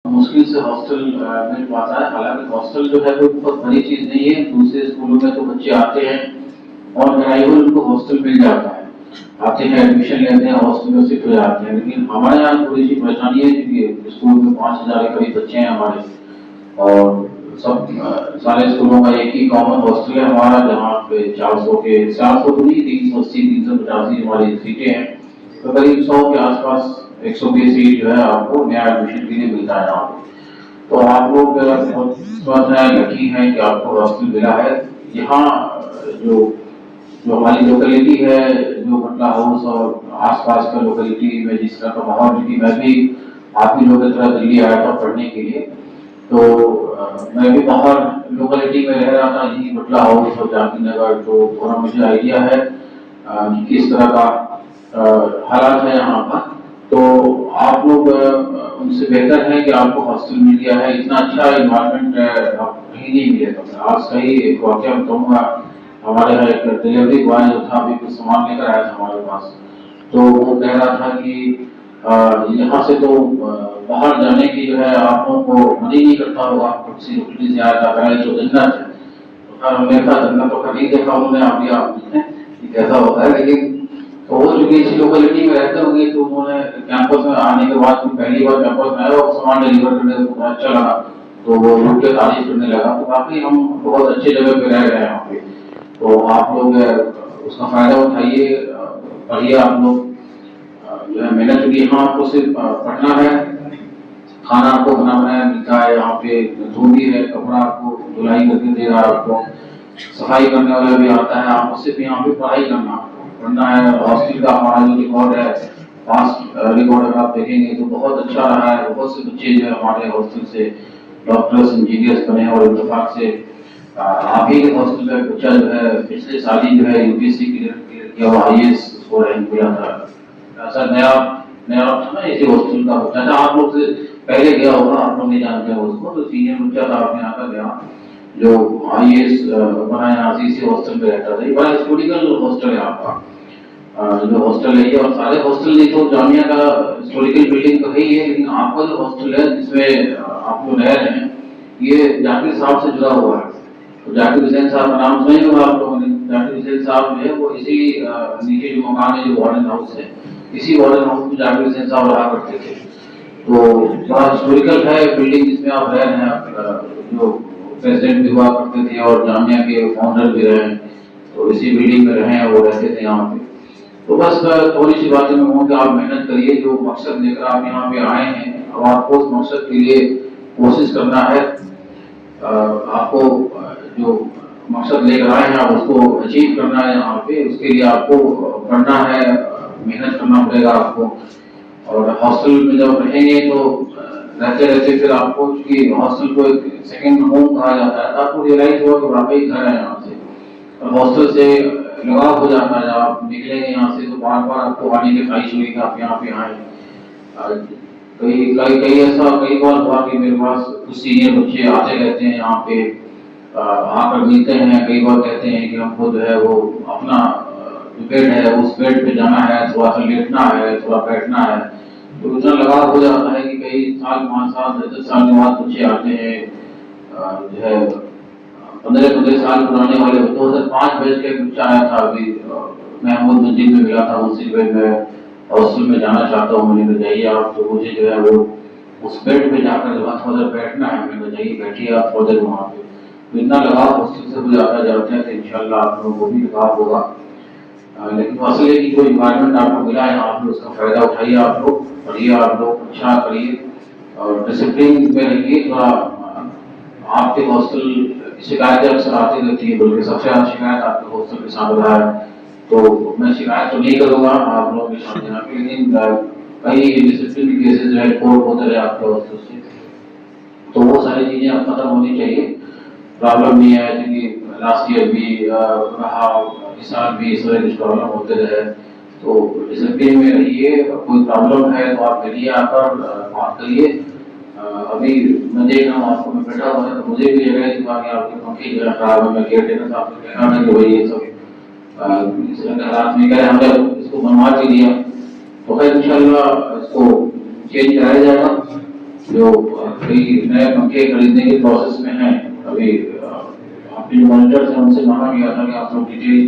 मुश्किल से हॉस्टल मिल पाता है। हालांकि हॉस्टल जो है कोई बहुत बड़ी चीज नहीं है, दूसरे स्कूलों में तो बच्चे आते हैं और ग्रेजुएट उनको हॉस्टल मिल जाता है, आते हैं एडमिशन लेते हैं हॉस्टल में शिफ्ट हो जाते हैं। लेकिन हमारे यहाँ थोड़ी सी परेशानी है क्योंकि स्कूल में 5,000 के करीब बच्चे हैं हमारे, और सब सारे स्कूलों का एक ही कॉमन हॉस्टल है हमारा, जहाँ पे 400 तो नहीं, 380 385 हमारी सीटें हैं, तो करीब 100 के आसपास 120 सीट जो है आपको नया एडमिशन के लिए मिलता है यहाँ पे। तो आप लोग बहुत स्वस्थ हैं, लकी हैं कि आपको हॉस्टल मिला है। यहाँ जो जो हमारी लोकेलिटी है, जो पटना हाउस और आसपास का लोकेलिटी में जिस तरह का माहौल, क्योंकि मैं भी आप ही लोगों की तरह दिल्ली आया था पढ़ने के लिए, तो मैं भी बाहर लोकेलिटी में रह रहा था, यही पटना हाउस और जानकी नगर, तो थोड़ा मुझे आइडिया है कि किस तरह का हालात है यहाँ पर। तो आप लोग उनसे बेहतर है कि आपको हॉस्टल मिल गया है, इतना अच्छा इन्वायरमेंट कहीं नहीं मिलेगा। आज का ही एक वाक्य बताऊंगा, हमारे यहाँ एक डिलीवरी बॉय जो था, अभी कुछ सामान लेकर आया था हमारे पास, तो वो कह रहा था कि यहाँ से तो बाहर जाने की जो है आप लोगों को मन ही नहीं करता होगा, किसी नौकरी से आया था जो जन्नत है। तो हमने कहा जन्नत तो कभी देखा उन्होंने, अभी आप कैसा होता है, लेकिन तो वो जो इसी लोकेलिटी में रहते होंगे, तो उन्होंने कैंपस में आने के बाद पहली बार कैंपस में आया और सामान डिलीवर करने को बड़ा अच्छा लगा, तो वो रुक के तारीफ करने लगा। तो काफी हम बहुत अच्छे जगह पे रह रहे हैं यहाँ पे, तो आप लोग उसका फायदा उठाइए, पढ़िए आप लोग जो है मेहनत, क्योंकि यहाँ आपको सिर्फ पढ़ना है, खाना आपको बना बनाया मिलता है यहाँ पे, धोबी है, कपड़ा आपको धुलाई करके दे रहा है, आपको सफाई करने वाला भी आता है, आपको सिर्फ यहाँ पे पढ़ाई करना पढ़ना है। हॉस्टल का हमारा जो रिकॉर्ड है, पास्ट रिकॉर्ड अगर आप देखेंगे तो बहुत अच्छा रहा है। बहुत से बच्चे जो है हमारे हॉस्टल से डॉक्टर्स इंजीनियर्स बने, और इत्तेफाक से आप ही के हॉस्टल का बच्चा जो है पिछले साल ही जो है यूपीएससी क्लियर किया हुआ, IAS उसको रैंक मिला था। ऐसा नया नया था ना, इसी हॉस्टल का बच्चा था, आप लोग से पहले गया होगा, आप लोग नहीं जानते हैं उसको, तो सीनियर बच्चा था आपने यहाँ का गया, जो IAS बना यहाँ से इसी हॉस्टल में रहता था। ये बड़ा हिस्टोरिकल हॉस्टल है आपका, जो हॉस्टल है ये, और सारे हॉस्टल नहीं तो जामिया का हिस्टोरिकल बिल्डिंग तो है ही है, लेकिन आपका जो हॉस्टल है जिसमें आप लोग रह रहे हैं, ये जाकिर साहब से जुड़ा हुआ है। तो जाकिर हुसैन साहब का नाम सुना ही होगा आप लोगों ने। जाकिर हुसैन साहब जो है वो इसी नीचे जो मकान है, जो वार्डन हाउस है, इसी वार्डन हाउस में जाकिर हुसैन साहब रहा करते थे। तो बड़ा हिस्टोरिकल है बिल्डिंग जिसमें आप रह रहे हैं, जो प्रेसिडेंट भी हुआ करते थे और जामिया के फाउंडर भी रहे, तो इसी बिल्डिंग में रहे, वो रहते थे यहाँ पे। तो बस थोड़ी सी बातें मैं कहूँ कि आप मेहनत करिए, जो मकसद लेकर आप यहाँ पे आए हैं, अब आपको उस मकसद के लिए कोशिश करना है। आपको जो मकसद लेकर आए हैं आप उसको अचीव करना है यहाँ पे, उसके लिए आपको पढ़ना है, मेहनत करना पड़ेगा आपको। और हॉस्टल में जब रहेंगे तो रहते रहते फिर आपको, क्योंकि हॉस्टल को एक सेकंड होम कहा जाता है, तो आपको रियलाइज हुआ कि वाकई घर है यहाँ से, और हॉस्टल से लगाव हो जाता है। जब आप निकलेंगे यहाँ से तो बार बार आपको आने की ख्वाहिश हुई कि आप यहाँ पे आए। कई कई कई ऐसा कई बार हुआ कि मेरे पास कुछ सीनियर बच्चे आते रहते हैं यहाँ पे, आकर मिलते हैं, कई बार कहते हैं कि हमको जो है वो अपना जो बेड है उस बेड पे जाना है, थोड़ा सा लेटना है, थोड़ा बैठना है। तो इतना लगाव हो जाता है कि कई साल 5 साल 10 साल के बाद बच्चे आते हैं, जो है 15 साल पुराने वाले। 2005 बैच का बच्चा आया था अभी, महमूद मंजिल में मिला था, उसी बेड में हॉस्टल में जाना चाहता हूँ, मैंने कहा जाइए आप, तो मुझे जो है वो उस बेड पे जाकर थोड़ा देर बैठना है, मैंने कहा जाइए बैठिए आप थोड़ा देर वहाँ पे। तो इतना लगाव हॉस्टल से हो जाता जाते हैं, तो इंशाल्लाह आप लोगों को भी लगाव होगा। लेकिन असल है कि जो इन्वायरमेंट आपको मिला है आप लोग उसका फायदा उठाइए, आप लोग पढ़िए, आप लोग अच्छा करिए और डिसिप्लिन में रहिए थोड़ा। आपके हॉस्टल की शिकायतें अक्सर आती रहती है, बल्कि सबसे ज्यादा शिकायत आपके हॉस्टल के साथ रहा है, तो मैं शिकायत तो नहीं करूंगा आप लोगों के साथ यहाँ पे, लेकिन कई डिसिप्लिन केसेस जो है रिपोर्ट होते रहे आपके हॉस्टल से, तो वो सारी चीजें अब खत्म होनी चाहिए। प्रॉब्लम नहीं है, क्योंकि लास्ट ईयर भी रहा, इस साल भी इस तरह कुछ प्रॉब्लम होते रहे, तो डिसिप्लिन में रहिए। कोई प्रॉब्लम है तो आप मिलिए, आकर बात करिए। अभी मैं देख रहा हूँ आपको, मैं बैठा हुआ है तो मुझे भी लग रहा है कि आपके पंखे जो है खराब है, मैं केयर टेकर साहब से कहना था कि भाई ये सब हालात में कह हमने इसको बनवा के दिया, तो फिर इंशाल्लाह इसको चेंज कराया जाएगा। जो कई नए पंखे खरीदने के प्रोसेस में हैं। अभी आपके जो मॉनिटर्स हैं उनसे मांगा गया था कि आप लोग डिटेल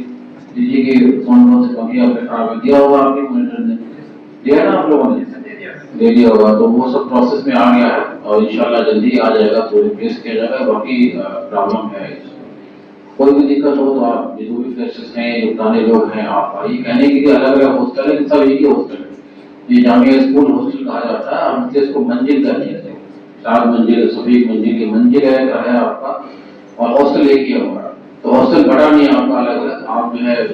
दीजिए कि कौन से पंखे आपने खराब दिया होगा, आपके मॉनिटर ने दिया ना आप लोगों ने दे दिया होगा, तो वो सब प्रोसेस में आ गया है और इंशाल्लाह जल्दी आ जाएगा, तो रिप्लेस किया जाएगा। बाकी प्रॉब्लम है, कोई भी दिक्कत हो तो आप जो भी फ्रेशर्स हैं, जो पुराने लोग हैं, आप ये कहने के लिए अलग अलग हॉस्टल है, सब एक ही हॉस्टल है। ये जामिया स्कूल हॉस्टल कहा जाता है, हम इसको मंजिल कहते हैं। 4 मंजिल, सभी मंजिल की मंजिल है आपका, और हॉस्टल एक ही होगा। तो हॉस्टल बड़ा नहीं है आपका, अलग अलग आप जो है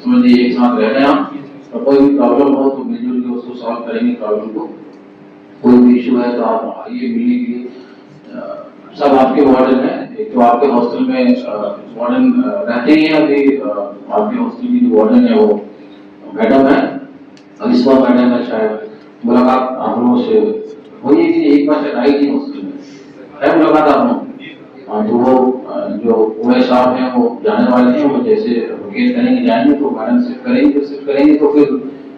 समझिए एक साथ रह रहे हैं आप, और कोई भी प्रॉब्लम हो तो मिलजुल के उसको सॉल्व करेंगे प्रॉब्लम को। कोई भी इशू है तो आप आइए मिलने के लिए। सब आपके वार्डन है, एक तो आपके हॉस्टल में वार्डन रहते ही हैं। अभी आपके हॉस्टल की जो वार्डन है वो मैडम है, अलिस्मा मैडम है, शायद मुलाकात आप लोगों से हुई है कि एक बार शायद आई थी हॉस्टल में, है मुलाकात आप लोग? तो वो जो ओए साहब हैं वो जाने वाले थे, वो जैसे वकेट करेंगे जाएंगे तो मैडम शिफ्ट करेंगे तो फिर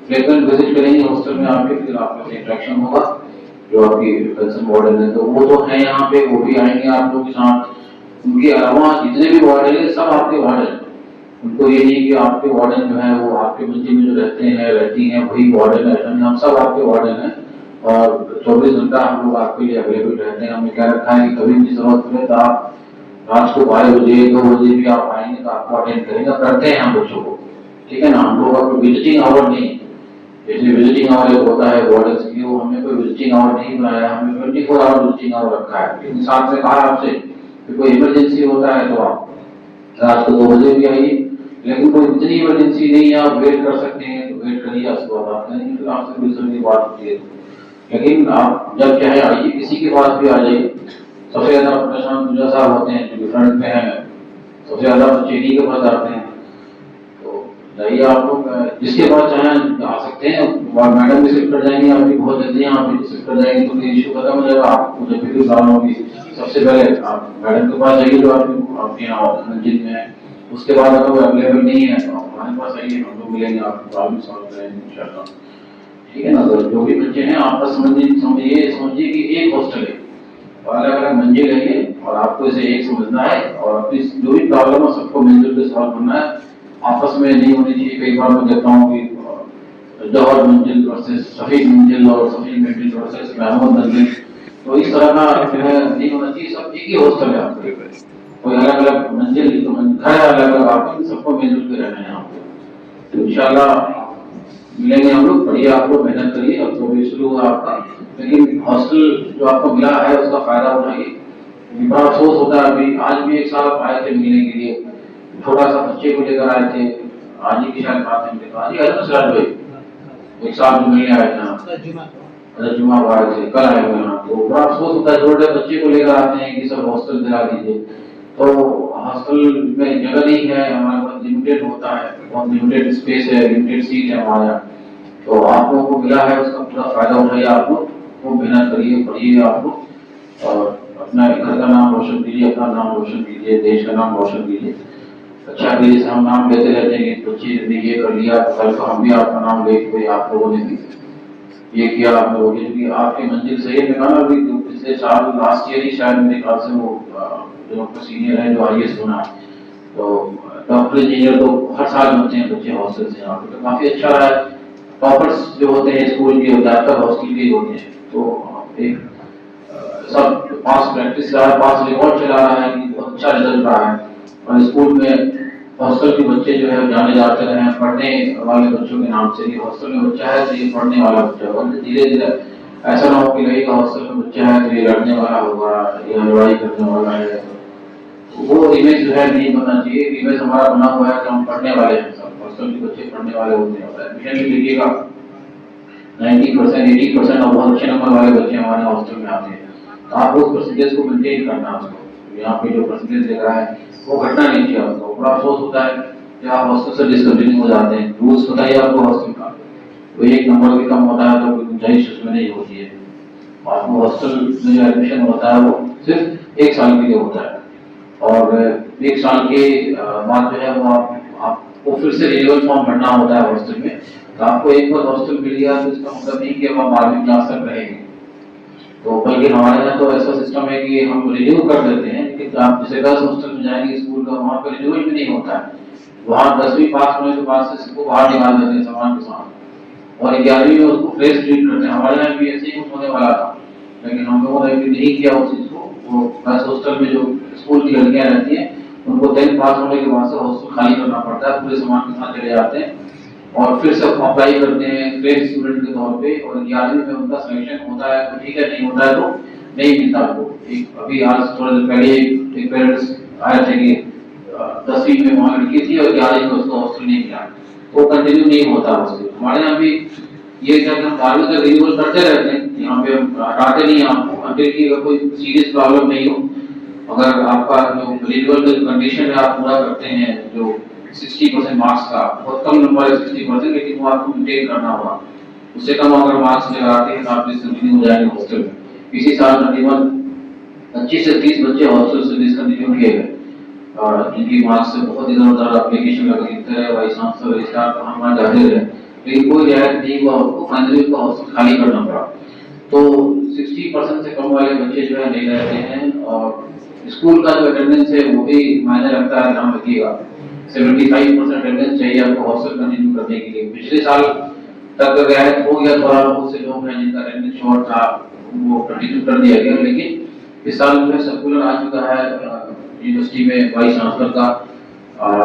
फ्रिक्वेंट विजिट करेंगे हॉस्टल में आके, फिर आपका इंटरेक्शन होगा जो आपकी कंसर्न वार्डन है, तो वो तो है यहाँ पे, वो भी आएंगे आप लोगों के साथ। उनके अलावा जितने भी वार्डन है सब आपके वार्डन, उनको ये नहीं कि आपके वार्डन जो है वो आपके मंजिल में जो रहते हैं रहती हैं वही वार्डन है, हम सब आपके वार्डन है और 24 घंटा हम लोग आपके लिए अवेलेबल रहते हैं। हमने क्या रखा है कि कभी भी जरूरत पड़े तो आप रात को 12 बजे 2 बजे भी आप आएंगे तो आपको अटेंड करेंगे, करते हैं हम बच्चों को, ठीक है ना। हम लोग का विजिटिंग आवर नहीं, जैसे विजिटिंग आवर एक होता है वार्डन्स की, वो हमने कोई विजिटिंग आवर नहीं बनाया, हमने 24 आवर विजिटिंग आवर रखा है। लेकिन साथ में कहा आपसे कि कोई इमरजेंसी होता है तो आप रात को 2 बजे भी आइए, लेकिन कोई इतनी इमरजेंसी नहीं है, आप वेट कर सकते हैं तो वेट करिए, उसके बाद आप करेंगे, फिर आपसे कोई जरूरी बात होती है। लेकिन आप जब चाहे आइए, किसी के पास भी आ जाइए। सबसे ज्यादा प्रशांत पूजा साहब होते हैं जो फ्रंट में है, सबसे ज्यादा बच्चे इन्हीं के पास आते हैं, तो जाइए आप लोग जिसके पास चाहे आ सकते हैं। मैडम भी शिफ्ट कर जाएंगे, आप भी बहुत जल्दी यहाँ पे शिफ्ट कर जाएंगे तो फिर इशू खत्म हो जाएगा। आपको जब भी प्रॉब्लम होगी सबसे पहले आप मैडम के पास जाइए जो आपके यहाँ मंजिल में है, उसके बाद अगर वो अवेलेबल नहीं है तो आप हमारे पास आइए, हम लोग मिलेंगे, आपको प्रॉब्लम सॉल्व करेंगे इंशाल्लाह, ठीक है ना। तो जो भी बच्चे हैं आपस समझिए कि एक हॉस्टल है और अलग अलग मंजिल है ये, और आपको इसे एक समझना है और अपनी जो भी प्रॉब्लम है सबको मिलजुल के सॉल्व करना है, आपस में नहीं होनी चाहिए। कई बार मैं देखता हूँ कि जौहर मंजिल वर्सेस सफीद मंजिल और सफीद मंजिल वर्सेस महमूद मंजिल, तो इस तरह का जो है नहीं होना चाहिए। सब एक ही हॉस्टल है आपके, कोई अलग अलग मंजिल तो घर है अलग अलग, आपको सबको मिलजुल के रहना है यहाँ पे। तो इंशाल्लाह मिलेंगे हम लोग, बढ़िया आप लोग मेहनत करिए, अब तो भी शुरू हुआ आपका, लेकिन हॉस्टल जो आपको मिला है उसका फायदा उठाइए। बड़ा अफसोस होता है, अभी आज भी एक साल आए थे मिलने के लिए, छोटा सा बच्चे को लेकर आए थे, आज ही की शायद बात है, आज ही सिराज भाई एक साल जो मिलने आए थे, जुमा को आए थे, कल आए हुए यहाँ, तो बड़ा अफसोस होता है, छोटे बच्चे को लेकर आते हैं कि सर हॉस्टल दिला दीजिए, तो हॉस्टल में जगह नहीं है, हमारे पास लिमिटेड होता है, बहुत लिमिटेड स्पेस है, लिमिटेड सीट है हमारा, तो आप लोगों को मिला है उसका पूरा फायदा उठाइए। आप लोग खूब मेहनत करिए, पढ़िए आप लोग, और अपना घर का नाम रोशन कीजिए, अपना नाम रोशन कीजिए, देश का नाम रोशन कीजिए। अच्छा भी जैसे हम नाम लेते रहते हैं कि बच्ची ने ये कर लिया, तो कल को हम भी आपका नाम लेके आप लोगों ने भी ये किया, आप लोगों ने भी आपकी मंजिल सही है। मैंने अभी पिछले साल लास्ट ईयर ही शायद मेरे ख्याल से वो जो सीनियर है जो IAS बना, तो डॉक्टर इंजीनियर तो हर साल बनते हैं बच्चे हॉस्टल से, यहाँ पे तो काफी अच्छा रहा है। टॉपर्स जो होते हैं स्कूल के ज्यादातर हॉस्टल के ही होते हैं, तो एक सब पास प्रैक्टिस रहा है, पास रिकॉर्ड चला रहा है कि बहुत अच्छा रिजल्ट रहा है, और स्कूल में हॉस्टल के बच्चे जो है जाने जाते रहे हैं पढ़ने वाले बच्चों के नाम से, हॉस्टल में बच्चा है तो ये पढ़ने वाला बच्चा होगा, धीरे धीरे ऐसा ना हो कि लगेगा हॉस्टल में बच्चा है तो ये लड़ने वाला होगा या लड़ाई करने वाला है, वो इमेज जो है नहीं बनना चाहिए। इमेज हमारा बना हुआ है कि हम पढ़ने वाले हैं, सब हॉस्टल के बच्चे पढ़ने वाले होते हैं, एडमिशन भी लीजिएगा 90% 80% और बहुत अच्छे नंबर वाले बच्चे हमारे हॉस्टल में आते हैं, तो आप उस परसेंटेज को मेंटेन करना है। उसको यहाँ पे जो परसेंटेज दे रहा है वो घटना नहीं चाहिए आपको। बड़ा अफसोस होता है जब आप हॉस्टल से डिसकंटिन्यू हो जाते हैं, रूल्स बताइए आपको हॉस्टल का, तो एक नंबर भी कम होता है तो कोई गुंजाइश उसमें नहीं होती है। आपको हॉस्टल में जो एडमिशन होता है वो सिर्फ 1 साल के लिए होता है, और 1 साल के बाद जो है वो आपको फिर से रिन्यूअल फॉर्म भरना होता है हॉस्टल में। तो आपको एक बार हॉस्टल मिल गया तो इसका मतलब नहीं कि अब आप 12वीं क्लास तक रहेंगे, तो बल्कि हमारे यहाँ तो ऐसा सिस्टम है कि हम रिन्यू कर देते हैं, लेकिन आप जैसे गर्ल्स हॉस्टल में जाएंगे स्कूल का, वहाँ पर रिन्यूअल भी नहीं होता है। वहाँ 10वीं पास होने के बाद से सबको बाहर निकाल देते हैं समान के साथ, और 11वीं में उसको फ्रेश ट्रीट करते हैं। हमारे यहाँ भी ऐसे ही कुछ होने वाला था, लेकिन हम लोगों ने भी नहीं किया उस चीज़ को। वो गर्ल्स हॉस्टल में जो स्कूल की लड़कियाँ रहती हैं उनको 10th पास होने के बाद से हॉस्टल खाली करना पड़ता है, पूरे सामान के साथ चले जाते हैं और फिर सब अप्लाई करते हैं फ्रेश स्टूडेंट के तौर पे, और 11वीं में उनका सिलेक्शन होता है तो ठीक है, नहीं होता है तो नहीं मिलता आपको। एक अभी आज थोड़ा देर पहले एक पेरेंट्स आए थे कि 10वीं में वहाँ लड़की थी और 11वीं में उसको हॉस्टल नहीं मिला, तो कंटिन्यू नहीं होता हॉस्टल। हमारे यहाँ भी ये क्या हम 12वीं तक रिन्यूअल करते रहते हैं, यहाँ पे हम हटाते नहीं आपको अंतिल की, अगर कोई सीरियस प्रॉब्लम नहीं हो, अगर आपका जो रिन्यूअल का कंडीशन है आप पूरा करते हैं, जो 60% मार्क्स का, बहुत कम नंबर है 60%, लेकिन वो आपको मेंटेन करना होगा। उससे कम अगर मार्क्स लगाते हैं तो आप डिसकंटिन्यू हो जाएंगे हॉस्टल में। इसी साल तकरीबन 25 से 30 बच्चे हॉस्टल से डिसकंटिन्यू किए गए, और जिनकी मार्क्स से बहुत इधर उधर एप्लीकेशन लग रही है, वाइस चांसलर रजिस्ट्रार को हमारा जाहिर है, लेकिन कोई रियायत नहीं हुआ, उनको फाइनली उनका हॉस्टल खाली करना पड़ा। तो 60% से कम वाले बच्चे जो है नहीं रहते हैं, और स्कूल का जो अटेंडेंस है वो भी मायने रखता है, ध्यान रखिएगा। 75% अटेंडेंस चाहिए आपको हॉस्टल कंटिन्यू करने के लिए। पिछले साल तक रियायत हो गया, थोड़ा बहुत से लोग हैं जिनका अटेंडेंस शॉर्ट था, वो कंटिन्यू कर दिया गया, लेकिन इस साल जो है सर्कुलर आ चुका है यूनिवर्सिटी में वाइस चांसलर का,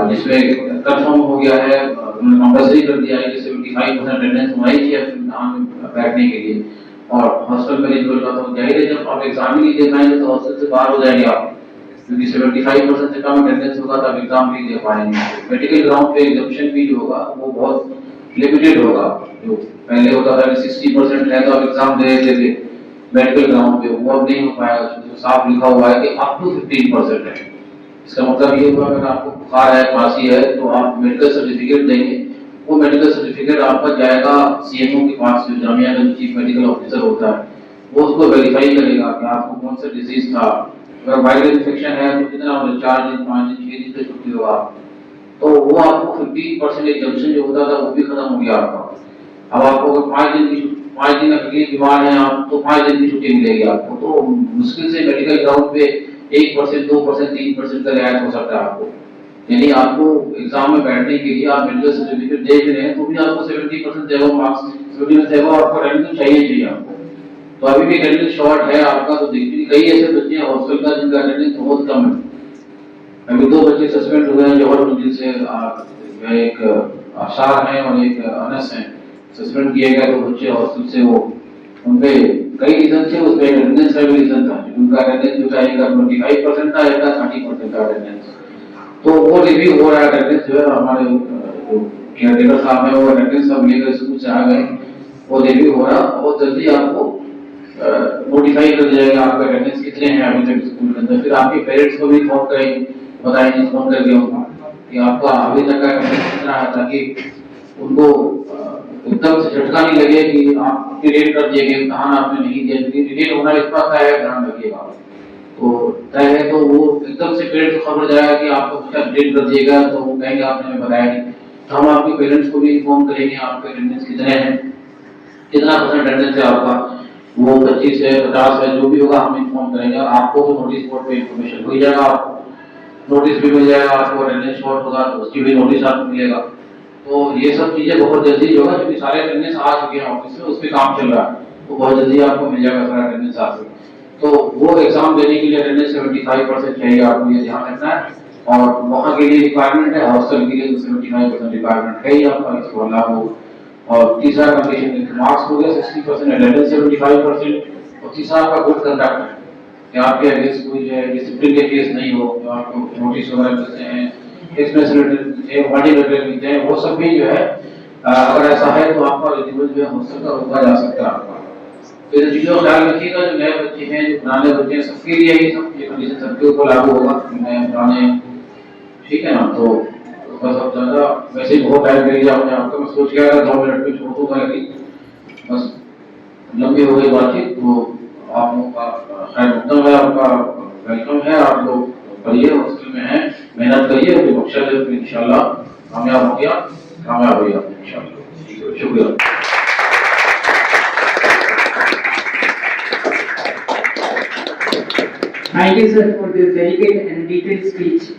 जिसमें कंफर्म हो गया है, उन्होंने कंपल्सरी कर दिया है कि 75% अटेंडेंस होना ही चाहिए इम्तिहान में बैठने के लिए। और हॉस्टल में रिन्यूअल का तो जाहिर है, जब आप एग्जाम ही नहीं दे पाएंगे तो हॉस्टल से बाहर हो जाएंगे आप, क्योंकि 75% से कम अटेंडेंस होगा तब एग्जाम नहीं दे पाएंगे। मेडिकल ग्राउंड पे एग्जामिनेशन भी जो होगा वो बहुत लिमिटेड होगा। जो पहले होता था कि 60% है तो आप एग्जाम दे देते थे मेडिकल ग्राउंड पे, वो अब नहीं हो पाएगा, जो साफ लिखा हुआ है कि अप टू 15% है। इसका मतलब ये हुआ अगर आपको बुखार है, खांसी है, तो आप मेडिकल सर्टिफिकेट देंगे, वो मेडिकल सर्टिफिकेट आपका जाएगा सीएमओ के पास, जो जामिया का चीफ मेडिकल ऑफिसर होता है, वो उसको वेरीफाई करेगा कि आपको कौन सा डिजीज था। अगर वायरल इन्फेक्शन है तो कितना 4 दिन 5 दिन 6 दिन तक छुट्टी होगा, तो वो आपको 50% एग्जामिनेशन जो होता था वो भी खत्म हो गया आपका। अब आपको अगर 5 दिन अगर बीमार है आप, तो 5 दिन की छुट्टी मिलेगी आपको। तो मुश्किल से मेडिकल ग्राउंड पे 1%, 2%, 3% का रियायत हो सकता है आपको। यानी आपको एग्जाम में बैठने के लिए आप मेडिकल सर्टिफिकेट दे रहे हैं तो भी आपको 70% देगा मार्क्स, 70% देगा, आपको अटेंडेंस चाहिए आपको। तो अभी भी अटेंडेंस शॉर्ट है आपका, तो देखिए कई ऐसे बच्चे हैं हॉस्टल का जिनका अटेंडेंस बहुत कम है। अभी 2 बच्चे सस्पेंड हुए हैं जौहर मंजिल से, एक आशार है और एक अनस है, सस्पेंड किए गए 2 बच्चे हॉस्टल से। वो उनपे कई रीजन थे, उसमें अटेंडेंस का भी रीजन था। उनका अटेंडेंस जो था एक 25% था, एक 30% था अटेंडेंस। तो वो रिव्यू हो रहा है अटेंडेंस जो है, हमारे जो केयरटेकर साहब है वो अटेंडेंस सब लेकर स्कूल से आ गए, वो रिव्यू हो रहा, बहुत जल्दी आपको नोटिफाई कर दिया जाएगा आपका अटेंडेंस कितने हैं अभी तक स्कूल के अंदर। फिर आपके पेरेंट्स को भी फोन करेंगे, बताएंगे फोन करके उनको कि आपका अभी तक का अटेंडेंस कितना है, ताकि उनको एकदम से झटका नहीं लगे कि आप डिलीट कर दिए, इम्तिहान आपने नहीं दिया। डिलीट होना इस बात का है, ध्यान रखिएगा। तो तय है तो वो एकदम से पेरेंट्स को खबर जाएगा कि आपको कुछ अपडेट कर दिएगा, तो वो कहेंगे आपने हमें बताया नहीं। तो हम आपके पेरेंट्स को भी इन्फॉर्म करेंगे आपके अटेंडेंस कितने हैं, कितना परसेंट अटेंडेंस है आपका, वो 25 है 50 है जो भी होगा हम इन्फॉर्म करेंगे। और आपको तो नोटिस बोर्ड पे इन्फॉर्मेशन हो जाएगा, आपको नोटिस भी मिल जाएगा, आपको अटेंडेंस शॉर्ट होगा तो उसकी भी नोटिस आपको मिलेगा। तो ये सब चीजें बहुत जल्दी जो है, क्योंकि सारे अटेंडेंस आ चुके हैं ऑफिस में, उस पर काम चल रहा है, तो बहुत जल्दी आपको मिल जाएगा सारा अटेंडेंस आपको। तो वो एग्जाम देने के लिए अटेंडेंस 75% चाहिए, आपको ये ध्यान रखना है। और वहाँ के लिए रिक्वायरमेंट है, हॉस्टल के लिए तो 75% रिक्वायरमेंट है ही आपका, इसको लागू। और तीसरा कंडीशन मार्क्स हो गया 60%, अटेंडेंस 75%, और तीसरा आपका गुड कंडक्ट है कि आपके अगेंस्ट कोई जो है डिसिप्लिन के केस नहीं हो, जो आपको नोटिस वगैरह मिलते हैं, वार्निंग लेटर मिलते हैं, वो सब भी जो है अगर ऐसा है तो आपका रिन्यूअल जो है हॉस्टल का रोका जा सकता है आपका। तो इन चीजों का ख्याल रखिएगा, जो नए बच्चे हैं जो पुराने बच्चे हैं सबके लिए ही सब ये कंडीशन सबके ऊपर लागू होगा, नए पुराने, ठीक है ना। तो बस अब ज्यादा वैसे ही बहुत टाइम ले लिया आपने आपका, मैं सोच के आया 2 मिनट में छोड़ दूंगा, लेकिन बस लंबी हो गई बातचीत। तो आप लोगों का खैर उत्तम है, आपका वेलकम है, आप लोग पढ़िए, हॉस्टल में हैं, मेहनत करिए, जो बख्शा है इंशाल्लाह कामयाब हो गया, कामयाब हो गया इंशाल्लाह। शुक्रिया। Thank you, sir, for this delicate and detailed speech.